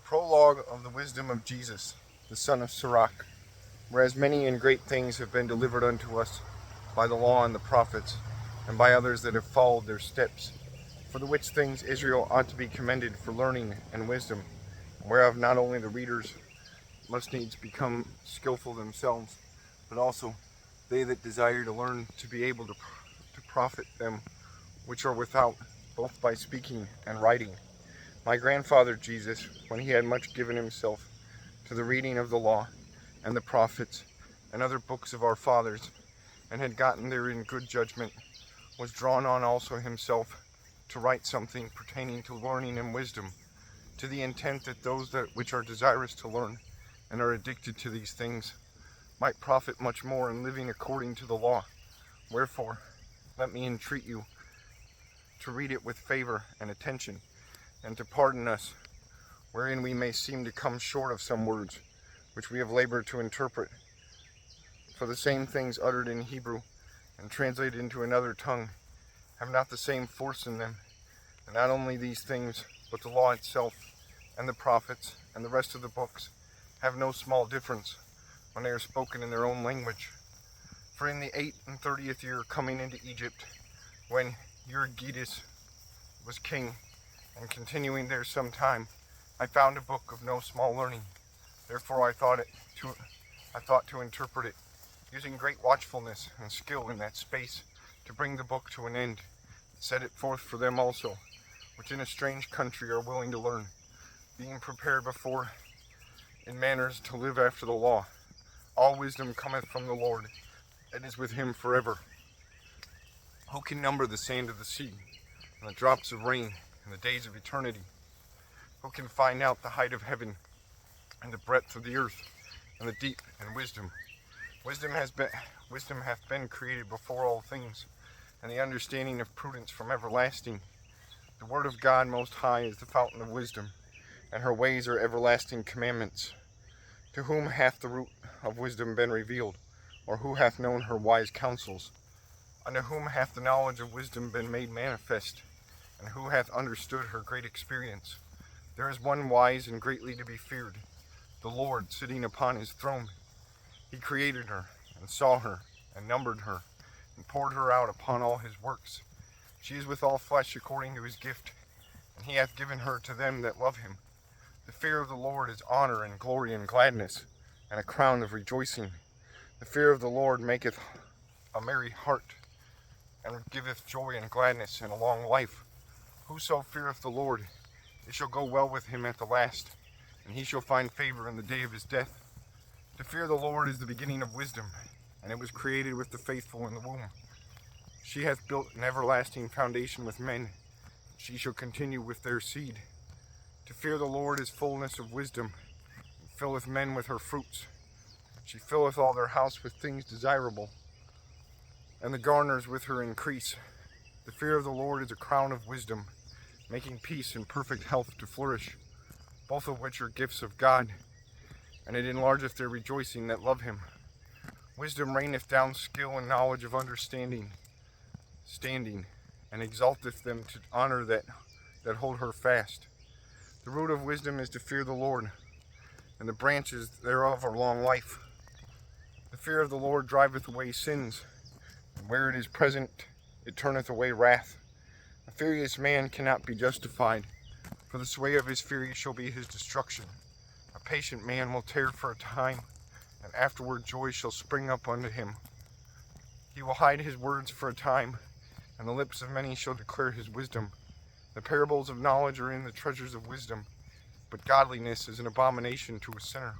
Prologue of the wisdom of Jesus, the son of Sirach. Whereas many and great things have been delivered unto us by the law and the prophets, and by others that have followed their steps, for the which things Israel ought to be commended for learning and wisdom, whereof not only the readers must needs become skillful themselves, but also they that desire to learn to be able to profit them which are without, both by speaking and writing. My grandfather Jesus, when he had much given himself to the reading of the law and the prophets and other books of our fathers, and had gotten therein good judgment, was drawn on also himself to write something pertaining to learning and wisdom, to the intent that those that which are desirous to learn and are addicted to these things might profit much more in living according to the law. Wherefore, let me entreat you to read it with favor and attention, and to pardon us, wherein we may seem to come short of some words, which we have labored to interpret. For the same things uttered in Hebrew, and translated into another tongue, have not the same force in them. And not only these things, but the law itself, and the prophets, and the rest of the books, have no small difference, when they are spoken in their own language. For in the 38th year coming into Egypt, when Euergetes was king, and continuing there some time, I found a book of no small learning. Therefore I thought to interpret it, using great watchfulness and skill in that space, to bring the book to an end, and set it forth for them also, which in a strange country are willing to learn, being prepared before in manners to live after the law. All wisdom cometh from the Lord, and is with him forever. Who can number the sand of the sea, and the drops of rain, and the days of eternity? Who can find out the height of heaven, and the breadth of the earth, and the deep in wisdom? Wisdom hath been created before all things, and the understanding of prudence from everlasting. The word of God most high is the fountain of wisdom, and her ways are everlasting commandments. To whom hath the root of wisdom been revealed, or who hath known her wise counsels? Unto whom hath the knowledge of wisdom been made manifest, and who hath understood her great experience? There is one wise and greatly to be feared, the Lord sitting upon his throne. He created her, and saw her, and numbered her, and poured her out upon all his works. She is with all flesh according to his gift, and he hath given her to them that love him. The fear of the Lord is honor and glory and gladness, and a crown of rejoicing. The fear of the Lord maketh a merry heart, and giveth joy and gladness and a long life. Whoso feareth the Lord, it shall go well with him at the last, and he shall find favor in the day of his death. To fear the Lord is the beginning of wisdom, and it was created with the faithful in the womb. She hath built an everlasting foundation with men, and she shall continue with their seed. To fear the Lord is fullness of wisdom, and filleth men with her fruits. She filleth all their house with things desirable, and the garners with her increase. The fear of the Lord is a crown of wisdom, making peace and perfect health to flourish, both of which are gifts of God, and it enlargeth their rejoicing that love him. Wisdom raineth down skill and knowledge of understanding, and exalteth them to honor that hold her fast. The root of wisdom is to fear the Lord, and the branches thereof are long life. The fear of the Lord driveth away sins, and where it is present, it turneth away wrath. A furious man cannot be justified, for the sway of his fury shall be his destruction. A patient man will tarry for a time, and afterward joy shall spring up unto him. He will hide his words for a time, and the lips of many shall declare his wisdom. The parables of knowledge are in the treasures of wisdom, but godliness is an abomination to a sinner.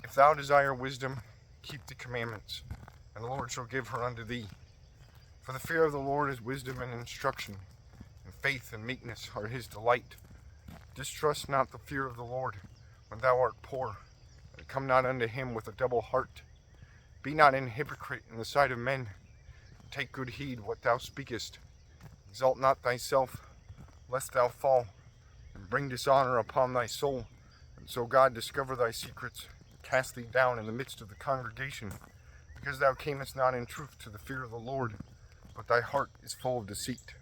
If thou desire wisdom, keep the commandments, and the Lord shall give her unto thee. For the fear of the Lord is wisdom and instruction, and faith and meekness are his delight. Distrust not the fear of the Lord when thou art poor, and come not unto him with a double heart. Be not an hypocrite in the sight of men, and take good heed what thou speakest. Exalt not thyself, lest thou fall, and bring dishonor upon thy soul, and so God discover thy secrets, and cast thee down in the midst of the congregation, because thou camest not in truth to the fear of the Lord, but thy heart is full of deceit.